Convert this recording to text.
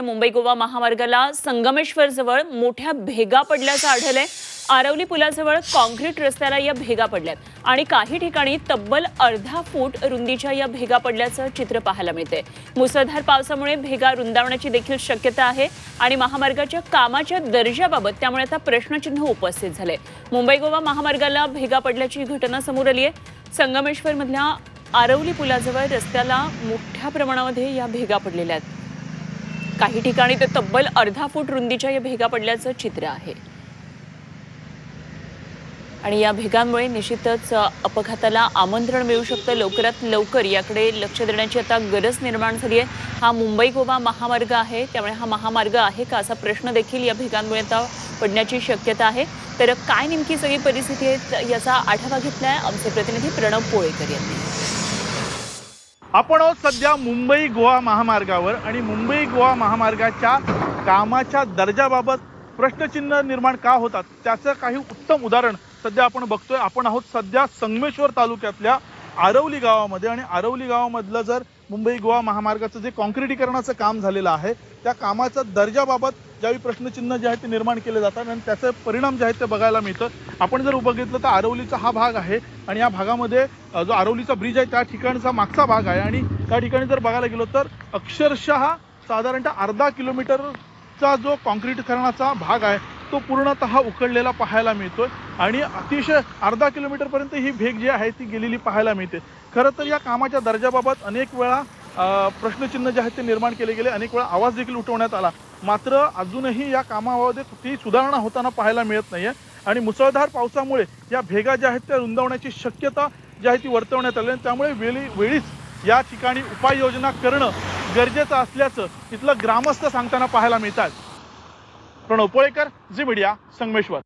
मुंबई गोवा महामार्गाला संगमेश्वर जवळ मोठ्या भेगा पडल्याचं आढळलंय। आरवली पुलाजवळ कॉन्क्रीट रस्त्याला या भेगा पडल्यात आणि काही ठिकाणी तब्बल अर्धा फूट रुंदीच्या या भेगा पडल्याचं चित्र पाहायला मिळते। मुसळधार पावसामुळे भेगा रुंदावण्याची देखील शक्यता आहे आणि महामार्गाच्या कामाच्या दर्जाबाबत त्यामुळे आता प्रश्नचिन्ह उपस्थित झाले। मुंबई गोवा महामार्गाला भेगा पडल्याची घटना समोर आली आहे। संगमेश्वर मधल्या आरवली पुलाजवळ रस्त्याला मोठ्या प्रमाणामध्ये या भेगा पडलेल्या आहेत। काही ठिकाणी ते तब्बल अर्धा फूट रुंदीच्या या भेगा पडल्याचं चित्र आहे आणि या भेगांमुळे निश्चितच अपघाताला आमंत्रण मिळू शकतं। लवकरात लवकर याकडे लक्ष देण्याची आता गरज निर्माण झाली आहे। हा मुंबई गोवा महामार्ग आहे, त्यामुळे हा महामार्ग आहे का असा प्रश्न देखील या भेगांमुळे आता पडण्याची शक्यता आहे। तर काय नेमकी सगळी परिस्थिती आहे याचा आढावा घेतलाय आमचे प्रतिनिधी प्रणव पोळेकर यांनी। आपण सध्या मुंबई गोवा महामार्गावर आणि मुंबई गोवा महामार्गाच्या कामाच्या दर्जाबाबत प्रश्नचिन्ह निर्माण का होतात त्याचं काही उत्तम उदाहरण सध्या आपण बघतोय। आपण आहोत सध्या संगमेश्वर तालुक्यातल्या आरवली गावामध्ये आणि आरवली गावामधलं जर मुंबई गोवा महामार्गाचं जे कॉन्क्रिटीकरणाचं काम झालेलं आहे त्या कामाचा दर्जाबाबत ज्यावेळी प्रश्नचिन्ह जे आहे ते निर्माण केले जातात आणि त्याचे परिणाम जे आहेत ते बघायला मिळतं। आपण जर बघितलं तर आरवलीचा हा भाग आहे आणि या भागामध्ये जो आरवलीचा ब्रिज आहे त्या ठिकाणचा मागचा भाग आहे आणि त्या ठिकाणी जर बघायला गेलो तर अक्षरशः साधारणतः अर्धा किलोमीटरचा जो कॉन्क्रिटीकरणाचा भाग आहे तो पूर्णतः उखडलेला पाहायला मिळतोय आणि अतिशय अर्धा किलोमीटरपर्यंत ही भेग जी आहे ती गेलेली पाहायला मिळते। खरं तर या कामाच्या दर्जाबाबत अनेक वेळा प्रश्नचिन्ह जे आहेत ते निर्माण केले गेले, अनेक वेळा आवाज देखील उठवण्यात आला, मात्र अजूनही या कामामध्ये कुठेही सुधारणा होताना पाहायला मिळत नाहीये आणि मुसळधार पावसामुळे या भेगा ज्या आहेत त्या रुंदावण्याची शक्यता जी आहे ती वर्तवण्यात आली आणि त्यामुळे वेळीच या ठिकाणी उपाययोजना करणं गरजेचं असल्याचं इथलं ग्रामस्थ सांगताना पाहायला मिळतात। प्रणव पोळेकर, झी मीडिया, संगमेश्वर।